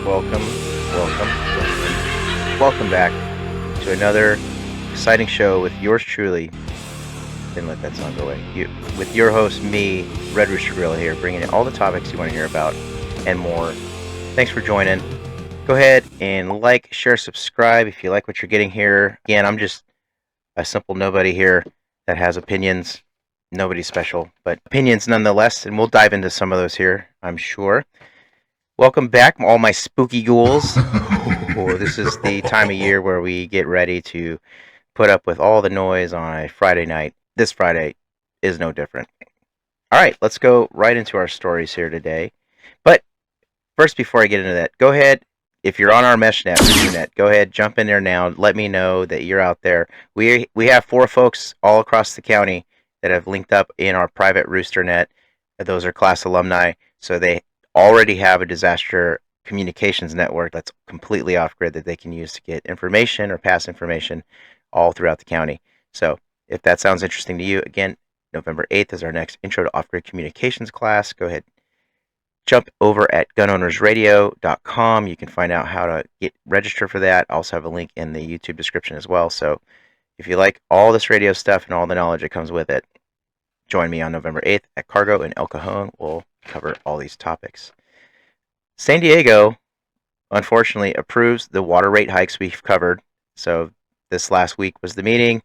welcome, welcome back to another exciting show with yours truly. Didn't let that song go away. With your host, me, Red Rooster Guerilla here, bringing in all the topics you want to hear about and more. Thanks for joining. Go ahead and like, share, subscribe if you like what you're getting here. Again, I'm just a simple nobody here that has opinions. Nobody special, but opinions nonetheless, and we'll dive into some of those here, I'm sure. Welcome back, all my spooky ghouls. This is the time of year where we get ready to put up with all the noise on a Friday night. This Friday is no different. All right, let's go right into our stories here today. But first, before I get into that, go ahead. If you're on our Meshtastic, go ahead, jump in there now. Let me know that you're out there. We have 4 folks all across the county that have linked up in our private RoosterNet. Those are class alumni, so they already have a disaster communications network that's completely off-grid that they can use to get information or pass information all throughout the county. So if that sounds interesting to you, again, November 8th is our next Intro to Off-Grid Communications class. Go ahead, jump over at gunownersradio.com. You can find out how to get registered for that. I also have a link in the YouTube description as well. So if you like all this radio stuff and all the knowledge that comes with it, join me on November 8th at Cargo in El Cajon. We'll cover all these topics. San Diego, unfortunately, approves the water rate hikes we've covered. So this last week was the meeting.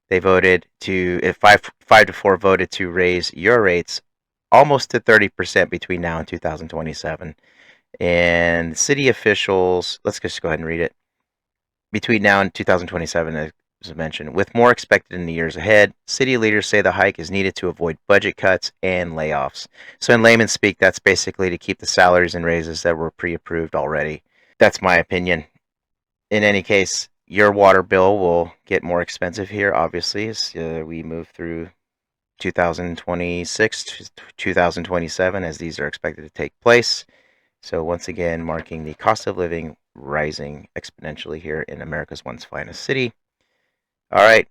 They voted to, 5-4 voted to raise your rates almost to 30% between now and 2027. And city officials, let's just go ahead and read it. Between now and 2027, as mentioned, with more expected in the years ahead, city leaders say the hike is needed to avoid budget cuts and layoffs. So in layman's speak, that's basically to keep the salaries and raises that were pre-approved already. That's my opinion. In any case, your water bill will get more expensive here, obviously, as we move through 2026 to 2027, as these are expected to take place. So once again, marking the cost of living rising exponentially here in America's once finest city. All right,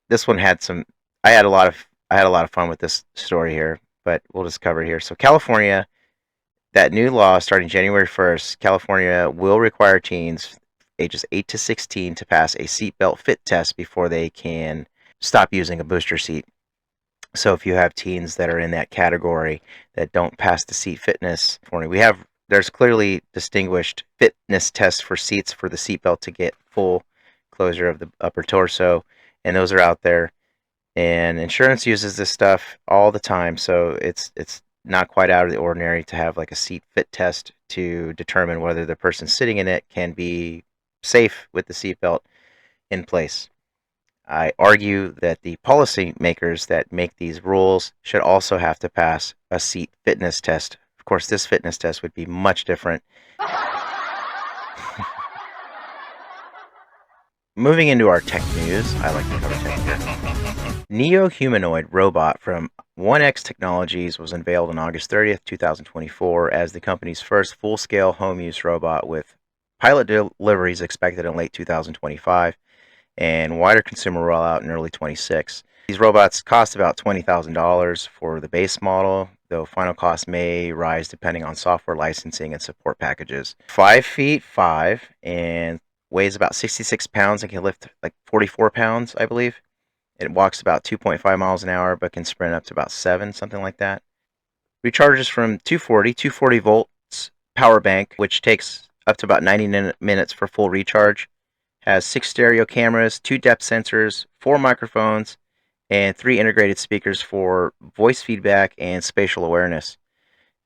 this one had some. I had a lot of fun with this story here, but we'll just cover it here. So California, that new law starting January 1st, California will require teens ages 8 to 16 to pass a seatbelt fit test before they can stop using a booster seat. So if you have teens that are in that category that don't pass the seat fitness, there's clearly distinguished fitness tests for seats for the seatbelt to get full closure of the upper torso, and those are out there. And insurance uses this stuff all the time, so it's not quite out of the ordinary to have like a seat fit test to determine whether the person sitting in it can be safe with the seatbelt in place. I argue that the policymakers that make these rules should also have to pass a seat fitness test. Of course, this fitness test would be much different. Moving into our tech news, I like to cover tech here. Neo Humanoid Robot from 1X Technologies was unveiled on August 30th, 2024 as the company's first full-scale home-use robot, with pilot deliveries expected in late 2025 and wider consumer rollout in early 26. These robots cost about $20,000 for the base model, though final cost may rise depending on software licensing and support packages. 5 feet 5 and weighs about 66 pounds and can lift like 44 pounds, I believe. It walks about 2.5 miles an hour, but can sprint up to about 7, something like that. Recharges from 240 volts power bank, which takes up to about 90 minutes for full recharge. Has 6 stereo cameras, 2 depth sensors, 4 microphones, and 3 integrated speakers for voice feedback and spatial awareness.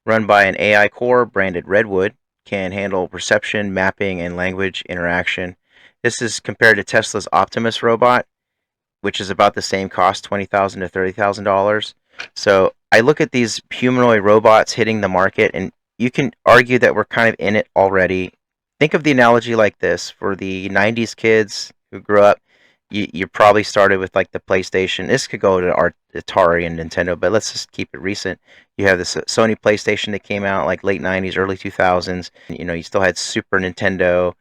Run by an AI core branded Redwood, can handle perception, mapping, and language interaction. This is compared to Tesla's Optimus robot, which is about the same cost, $20,000 to $30,000. So I look at these humanoid robots hitting the market, and you can argue that we're kind of in it already. Think of the analogy like this. For the 90s kids who grew up, you probably started with like the PlayStation. This could go to Atari and Nintendo, but let's just keep it recent. You have this Sony PlayStation that came out like late 90s, early 2000s. You still had Super Nintendo,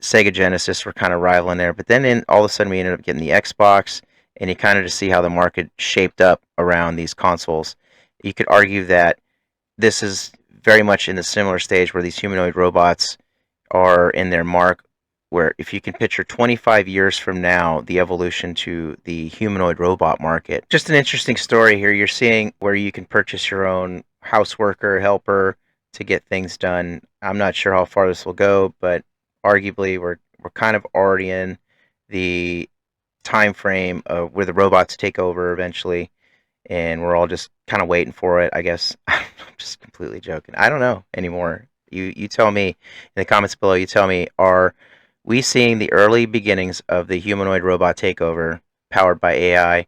Sega Genesis were kind of rivaling there. But then all of a sudden we ended up getting the Xbox, and you kind of just see how the market shaped up around these consoles. You could argue that this is very much in the similar stage where these humanoid robots are in their mark, where if you can picture 25 years from now, the evolution to the humanoid robot market. Just an interesting story here. You're seeing where you can purchase your own houseworker, helper to get things done. I'm not sure how far this will go, but arguably we're kind of already in the time frame of where the robots take over eventually, and we're all just kind of waiting for it, I guess. I'm just completely joking. I don't know anymore. You tell me in the comments below. You tell me, are we seeing the early beginnings of the humanoid robot takeover powered by AI,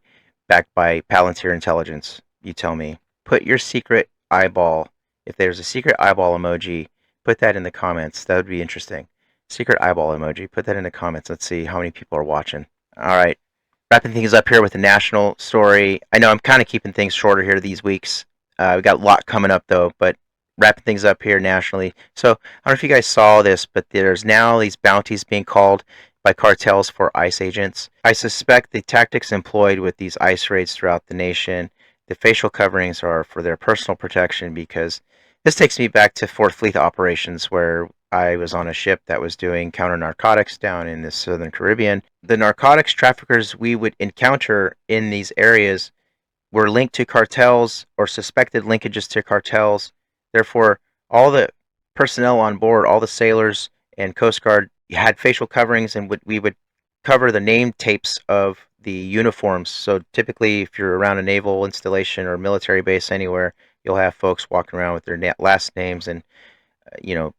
backed by Palantir Intelligence? You tell me. Put your secret eyeball. If there's a secret eyeball emoji, put that in the comments. That would be interesting. Secret eyeball emoji. Put that in the comments. Let's see how many people are watching. All right. Wrapping things up here with the national story. I know I'm kind of keeping things shorter here these weeks. We got a lot coming up though, but wrapping things up here nationally. So I don't know if you guys saw this, but there's now these bounties being called by cartels for ICE agents. I suspect the tactics employed with these ICE raids throughout the nation, the facial coverings are for their personal protection, because this takes me back to Fort Fleet operations, where I was on a ship that was doing counter narcotics down in the southern Caribbean. The narcotics traffickers we would encounter in these areas were linked to cartels or suspected linkages to cartels. Therefore, all the personnel on board, all the sailors and Coast Guard, had facial coverings, and we would cover the name tapes of the uniforms. So typically, if you're around a naval installation or military base anywhere, you'll have folks walking around with their last names and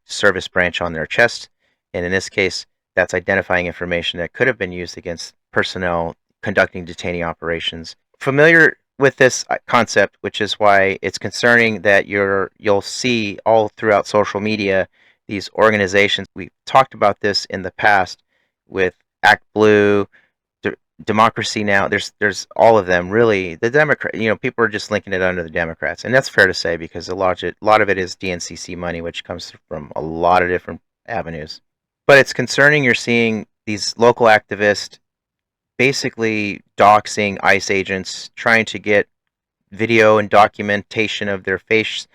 service branch on their chest. And in this case, that's identifying information that could have been used against personnel conducting detainee operations. Familiar with this concept, which is why it's concerning that you'll see all throughout social media these organizations. We've talked about this in the past with Act Blue, Democracy Now. There's all of them really. The Democrat, people are just linking it under the Democrats, and that's fair to say because a lot of it is DNCC money, which comes from a lot of different avenues. But it's concerning. You're seeing these local activists basically doxing ICE agents, trying to get video and documentation of their face,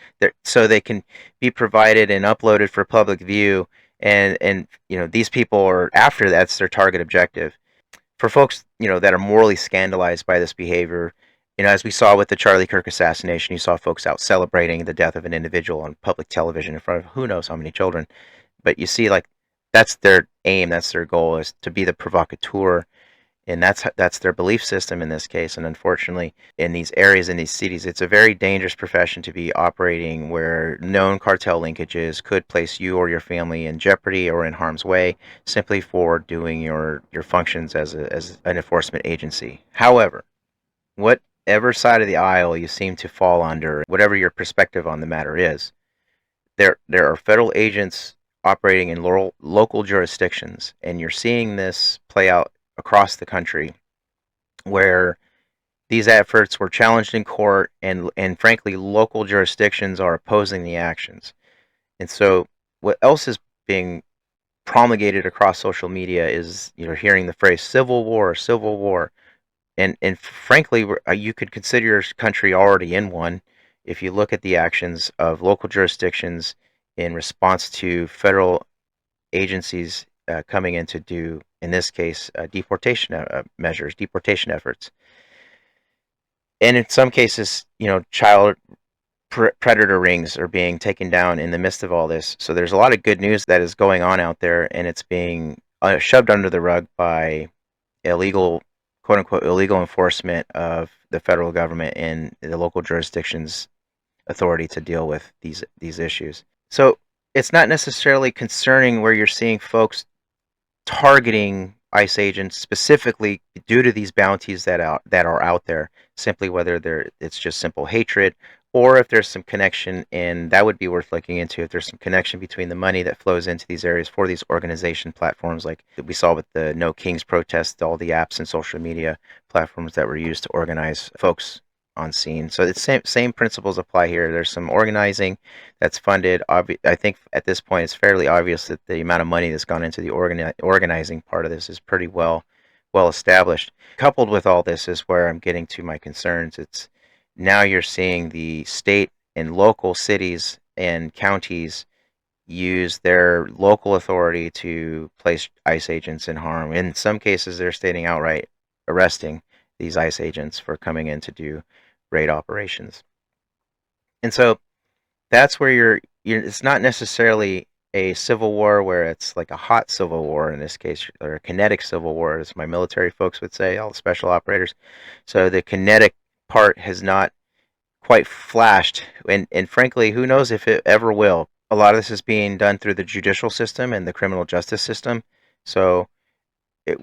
so they can be provided and uploaded for public view. And these people are after that's their target objective. For folks that are morally scandalized by this behavior, as we saw with the Charlie Kirk assassination, you saw folks out celebrating the death of an individual on public television in front of who knows how many children. But you see, like, that's their aim, that's their goal, is to be the provocateur, and that's their belief system in this case. And unfortunately, in these areas, in these cities, it's a very dangerous profession to be operating, where known cartel linkages could place you or your family in jeopardy or in harm's way simply for doing your functions as an enforcement agency. However, whatever side of the aisle you seem to fall under, whatever your perspective on the matter is, there are federal agents operating in local jurisdictions, and you're seeing this play out across the country, where these efforts were challenged in court, and frankly, local jurisdictions are opposing the actions. And so, what else is being promulgated across social media is you're hearing the phrase "civil war," "civil war," and frankly, you could consider your country already in one if you look at the actions of local jurisdictions in response to federal agencies coming in to do, in this case, deportation measures, deportation efforts. And in some cases, child predator rings are being taken down in the midst of all this. So there's a lot of good news that is going on out there, and it's being shoved under the rug by illegal, quote unquote, illegal enforcement of the federal government and the local jurisdictions' authority to deal with these issues. So it's not necessarily concerning where you're seeing folks targeting ICE agents specifically due to these bounties that are out there, simply whether it's just simple hatred, or if there's some connection, and that would be worth looking into, if there's some connection between the money that flows into these areas for these organization platforms, like we saw with the No Kings protest, all the apps and social media platforms that were used to organize folks on scene. So the same principles apply here. There's some organizing that's funded. I think at this point it's fairly obvious that the amount of money that's gone into the organizing part of this is pretty well established. Coupled with all this is where I'm getting to my concerns. It's now you're seeing the state and local cities and counties use their local authority to place ICE agents in harm. In some cases, they're stating outright arresting these ICE agents for coming in to do raid operations. And so that's where it's not necessarily a civil war where it's like a hot civil war in this case, or a kinetic civil war, as my military folks would say, all the special operators. So the kinetic part has not quite flashed, and frankly, who knows if it ever will. A lot of this is being done through the judicial system and the criminal justice system. So it,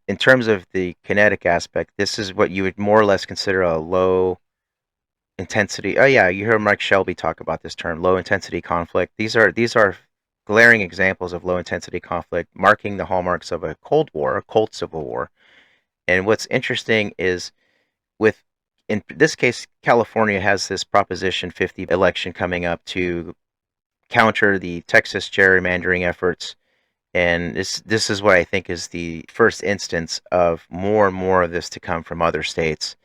in terms of the kinetic aspect, this is what you would more or less consider a low intensity. Oh yeah, you hear Mike Shelby talk about this term, low intensity conflict. These are glaring examples of low intensity conflict, marking the hallmarks of a Cold War, a cold civil war. And what's interesting is, with in this case, California has this Proposition 50 election coming up to counter the Texas gerrymandering efforts. And this is what I think is the first instance of more and more of this to come from other states.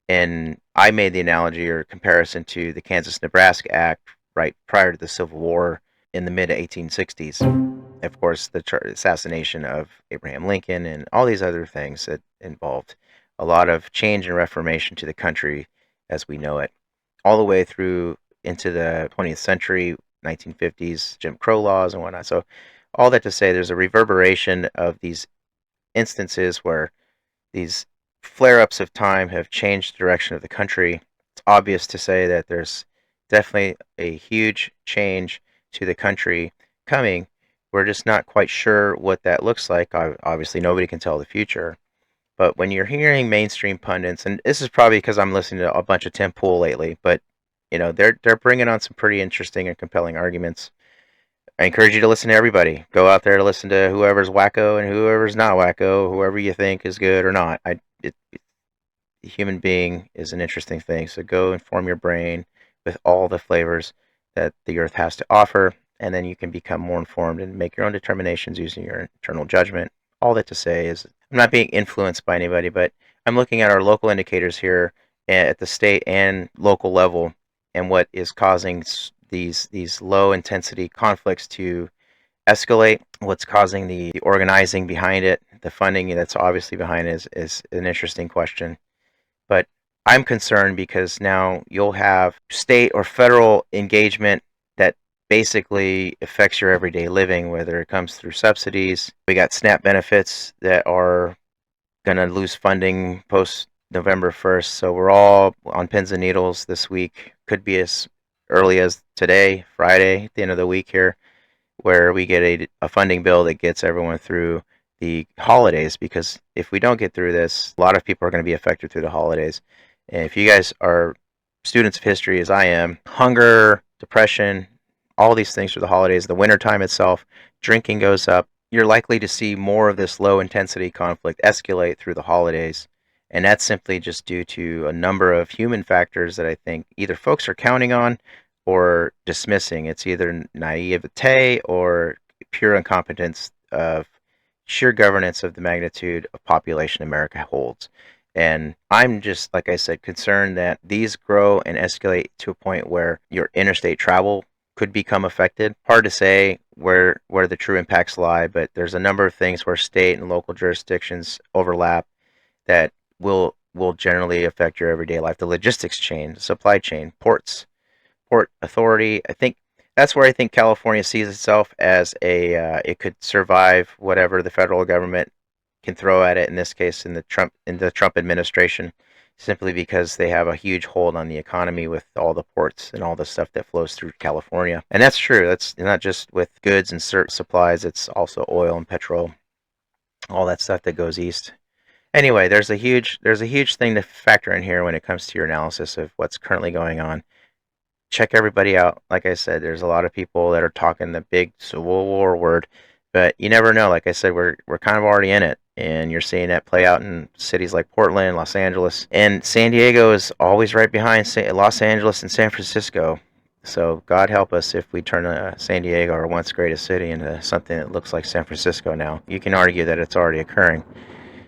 And I made the analogy or comparison to the Kansas-Nebraska Act right prior to the Civil War in the mid-1860s. Of course, the assassination of Abraham Lincoln and all these other things that involved a lot of change and reformation to the country as we know it, all the way through into the 20th century, 1950s, Jim Crow laws and whatnot. So all that to say, there's a reverberation of these instances where these flare-ups of time have changed the direction of the country. It's obvious to say that there's definitely a huge change to the country coming. We're just not quite sure what that looks like. Obviously, nobody can tell the future. But when you're hearing mainstream pundits, and this is probably because I'm listening to a bunch of Tim Pool lately, but they're bringing on some pretty interesting and compelling arguments. I encourage you to listen to everybody. Go out there to listen to whoever's wacko and whoever's not wacko, whoever you think is good or not. The human being is an interesting thing, so go inform your brain with all the flavors that the earth has to offer, and then you can become more informed and make your own determinations using your internal judgment. All that to say is, I'm not being influenced by anybody, but I'm looking at our local indicators here at the state and local level, and what is causing these low intensity conflicts to escalate. What's causing the organizing behind it, the funding that's obviously behind it is an interesting question. But I'm concerned because now you'll have state or federal engagement that basically affects your everyday living, whether it comes through subsidies. We got SNAP benefits that are going to lose funding post November 1st. So we're all on pins and needles this week. Could be as early as today, Friday, at the end of the week here, where we get a funding bill that gets everyone through the holidays. Because if we don't get through this, a lot of people are going to be affected through the holidays. And if you guys are students of history, as I am, hunger, depression, all these things through the holidays, the wintertime itself, drinking goes up. You're likely to see more of this low intensity conflict escalate through the holidays. And that's simply just due to a number of human factors that I think either folks are counting on or dismissing. It's either naivete or pure incompetence of sheer governance of the magnitude of population America holds. And I'm just, like I said, concerned that these grow and escalate to a point where your interstate travel could become affected. Hard to say where the true impacts lie, but there's a number of things where state and local jurisdictions overlap that will generally affect your everyday life. The logistics chain, the supply chain, ports, port authority. I think that's where I think California sees itself as it could survive whatever the federal government can throw at it. In this case, in the Trump administration, simply because they have a huge hold on the economy with all the ports and all the stuff that flows through California. And that's true. That's not just with goods and certain supplies. It's also oil and petrol, all that stuff that goes east. Anyway, there's a huge thing to factor in here when it comes to your analysis of what's currently going on. Check everybody out. Like I said, there's a lot of people that are talking the big Civil War word, but you never know. Like I said, we're kind of already in it, and you're seeing that play out in cities like Portland, Los Angeles, and San Diego is always right behind Los Angeles and San Francisco. So God help us if we turn San Diego, our once greatest city, into something that looks like San Francisco now. You can argue that it's already occurring.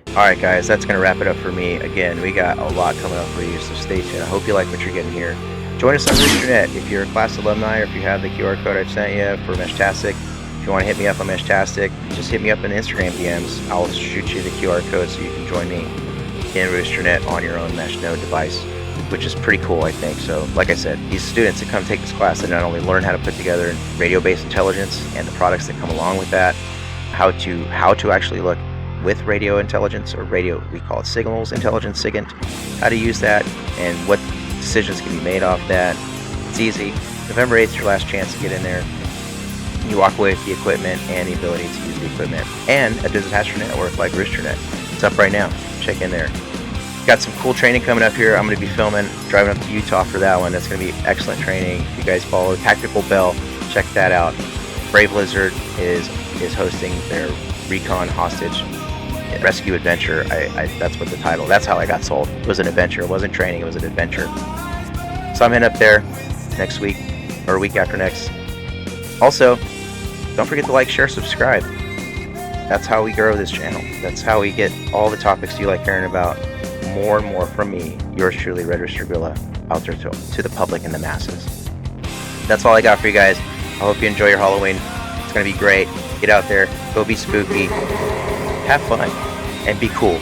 Alright guys, that's going to wrap it up for me. Again, we got a lot coming up for you, so stay tuned. I hope you like what you're getting here. Join us on RoosterNet if you're a class alumni or if you have the QR code I've sent you for Meshtastic. If you want to hit me up on Meshtastic, just hit me up in Instagram DMs. I'll shoot you the QR code so you can join me in RoosterNet on your own mesh node device, which is pretty cool, I think. So, like I said, these students that come take this class, they not only learn how to put together radio-based intelligence and the products that come along with that, how to actually look with radio intelligence, or radio, we call it signals intelligence, SIGINT, how to use that and what decisions can be made off that. It's easy. November 8th is your last chance to get in there. You walk away with the equipment and the ability to use the equipment and a disaster network like RoosterNet. It's up right now. Check in there. Got some cool training coming up here. I'm going to be driving up to Utah for that one. That's going to be excellent training. If you guys follow Tactical Bell, check that out. Brave Lizard is hosting their Recon hostage rescue adventure. That's what the title. That's how I got sold. It was an adventure. It wasn't training. It was an adventure. So I'm heading up there next week or a week after next. Also, don't forget to like, share, subscribe. That's how we grow this channel. That's how we get all the topics you like hearing about more and more from me, yours truly, Red Rooster Guerilla, out there to the public and the masses. That's all I got for you guys. I hope you enjoy your Halloween. It's going to be great. Get out there, go be spooky, have fun, and be cool.